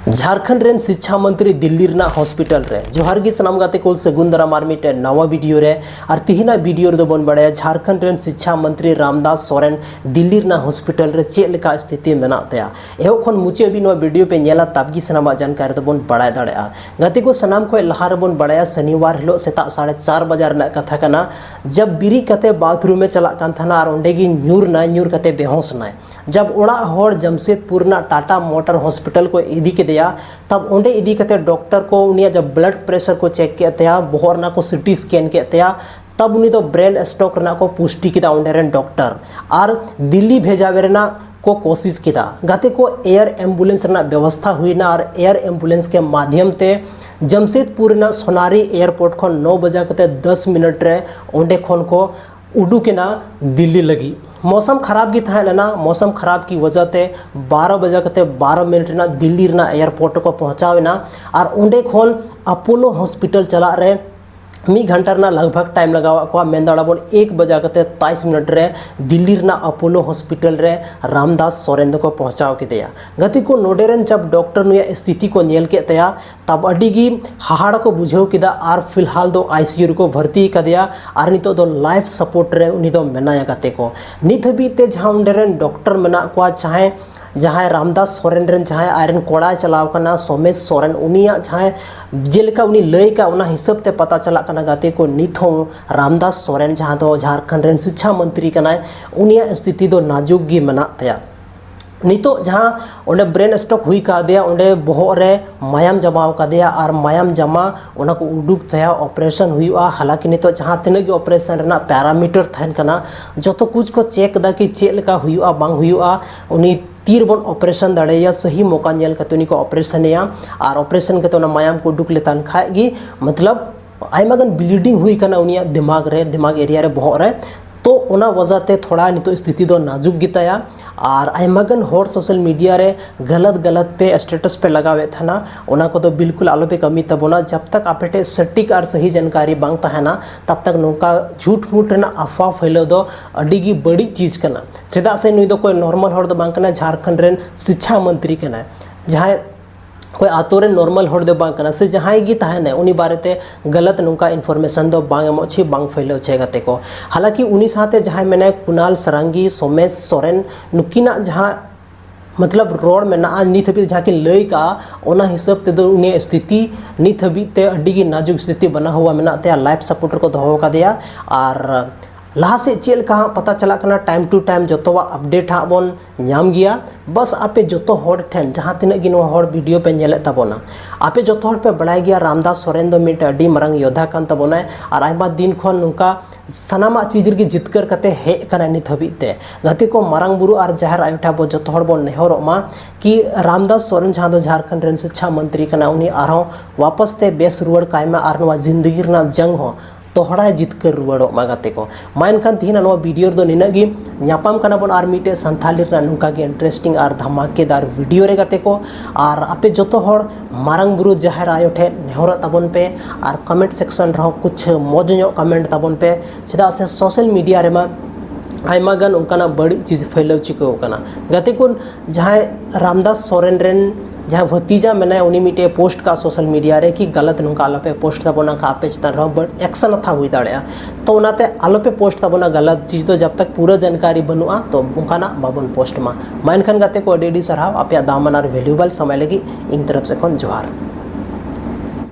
Jharkhand rain शिक्षा मंत्री Delhi Raina hospital रे जोहार गी सनाम गाते को सगुन दाराम आर मिटे नवा वीडियो रे और तिहिना वीडियो रे बन बड़ाया झारखंड रेन शिक्षा मंत्री रामदास सोरेन दिल्ली रेना हॉस्पिटल रे चेक लेका स्थिति मेना तया एहो खन मुचे भी नो वीडियो पे नेला ताबगी सनामा जानकारी तो बन बड़ाय दाड़ेया गाते को सनाम को लहा रे बन बड़ाया शनिवार हिलो सेता 4:30 बजे रना कथा कना जब बिरी कते बाथरूम में चला कान थाना और ओंडे गी न्यूर कते बेहोश नाय जब ओड़ा होड़ जमशेदपुर ना टाटा मोटर हॉस्पिटल को इदी के दिया तब ओंडे इदी कते डॉक्टर को उनिया जब ब्लड प्रेशर को चेक के तया बोहरना को सिटी स्कैन के तया तब उनी तो ब्रेन स्ट्रोक रना को पुष्टि किदा ओंडे रेन डॉक्टर और दिल्ली भेजा वेरना को कोशिश किदा गाते को एयर एम्बुलेंस रना व्यवस्था हुई ना और एयर एम्बुलेंस के माध्यम ते जमशेदपुर ना सोनारी एयरपोर्ट को 9 बजे कते 10 मिनट रे ओंडे खन को उडुकेना दिल्ली लगी मौसम खराब की था लेना मौसम खराब की वजह से 12 बजे कते 12 मिनट ना दिल्ली ना एयरपोर्ट को पहुँचावेना और उंडे खोन अपोलो हॉस्पिटल चला रहे 1 घंटा ना लगभग टाइम लगावा को मेंदाड़ा बोल 1 बजे कते 23 मिनट रे दिल्ली ना अपोलो हॉस्पिटल रे रामदास सोरेन को पहुँचाव के दिया गति को नोडेरन जब डॉक्टर नुया स्थिति को नेल के तया तब अडिगी हाहाड़ को बुझाव किदा और फिलहाल दो आईसीयू को भर्ती कर दिया और नितो दो लाइफ सपोर्ट रे उनी दो मेनाया गते को नित हबी ते जहां उंडेरन डॉक्टर मेना को चाहे जहाँ रामदास सोरेन रेन जहाँ आयरन कोड़ा चलाव कना सोमेश सोरेन उनिया जहाँ जेलका उनी लय का उना हिसाब ते पता चला कना गाते को नित हो रामदास सोरेन जहाँ दो झारखंड रेन शिक्षा मंत्री कना उनिया स्थिति दो नाजुक गी मना तया नितो जहाँ ओंडे ब्रेन स्ट्रोक हुई का दिया ओंडे बोहर रे मायाम जमाव का दिया और मायाम जमा ओना को उडुक तया ऑपरेशन हुआ हालांकि नितो जहाँ तिनगी ऑपरेशन रेना पैरामीटर थैन कना जतो कुछ को चेक दा कि चेक लेका हुआ बांग हुआ उनी तीर बन ऑपरेशन दाड़ेया सही मौका नेल कतुनी को ऑपरेशन या और ऑपरेशन के तो मायाम को उडुक लेतान खाएगी मतलब आयमागन ब्लीडिंग हुई कना उनिया दिमाग एरिया रे बोहर रे तो ओना वजह ते थोड़ा नितो स्थिति दो नाजुक गिताया और आयमागन होर सोशल मीडिया रे गलत पे स्टेटस पे लगावे था ना ओना को तो बिल्कुल आलो पे कमी तबोना जब तक आपेटे सटीक और सही जानकारी बांग तहना तब तक नौका झूठ मूठ रेना अफवाह फैलो दो अडिगी बड़ी चीज कना चेदा से नुई दो कोई नॉर्मल होर दो बांग कना झारखंड रेन शिक्षा मंत्री कना जहाँ कोई आतो रे नॉर्मल होड़ दे बांग कना से जहाँ गी तहने उनी बारे ते गलत नुका इन्फॉर्मेशन दो बांग एमो छी बांग फैलो छे गते को हालांकि उनी साथे जहाँ मैंने कुणाल सरांगी सोमेश सोरेन नुकिना जहाँ मतलब रोड में ना नित हबी जहाँ की लय का ओना हिसाब ते दो उनी स्थिति नित हबी ते अड्डी नाजुक स्थिति बना हुआ मेना ते लाइफ सपोर्टर को दोहो का दिया और लहा से चेल का पता चला करना टाइम टू टाइम जोतवा अपडेट हाँ बन नाम गया बस आपे जोतो होड़ ठेन जहाँ तिना गी होड़ वीडियो पे नेले तबोना आपे जोतो होड़ पे बड़ाई गया रामदास सोरेन दो मिट अड्डी मरंग योद्धा कान तबोना और आयमा दिन खन नुका सनामा चीज गी जितकर कते हे कना नित हबीते गति को मारंग बुरु और जाहिर आयोठा बो जोतो होड़ बन नेहरो मा कि रामदास सोरेन जहाँ दो झारखंड रेन शिक्षा मंत्री कना उनी आरो वापस ते बेस रुवड़ कायमा और नवा जिंदगी रना जंग हो तोहड़ा जितकर रुवाड़ो मागाते को मानखान तीन नवा वीडियो दो निनागी न्यापाम कना बन आर मिटे संथाली रा नुका के इंटरेस्टिंग और धमाकेदार वीडियो रे गाते को और आपे जोतो होड़ मारंग बुरु जाहिर आयो ठे नेहर ताबन पे और कमेंट सेक्शन रहो कुछ मौज कमेंट ताबन पे चेदा से सोशल मीडिया रे मा आयमागन उनकाना बड़ी चीज फैलाव चिको कना गाते को जहाँ रामदास सोरेन रेन जहाँ भतीजा मैंने उन्हीं मिटे पोस्ट का सोशल मीडिया रे कि गलत नुका आलो पे पोस्ट तबोना का आपे चिता रहो बट एक्शन था हुई दाड़या तो उनाते आलो पे पोस्ट तबोना गलत चीज तो जब तक पूरा जानकारी बनुआ तो उनकाना बाबन पोस्ट मा माइनखान गाते को अडी सरहाव आपया दामन और वैल्यूबल समय लगी इन तरफ से कौन जोहार।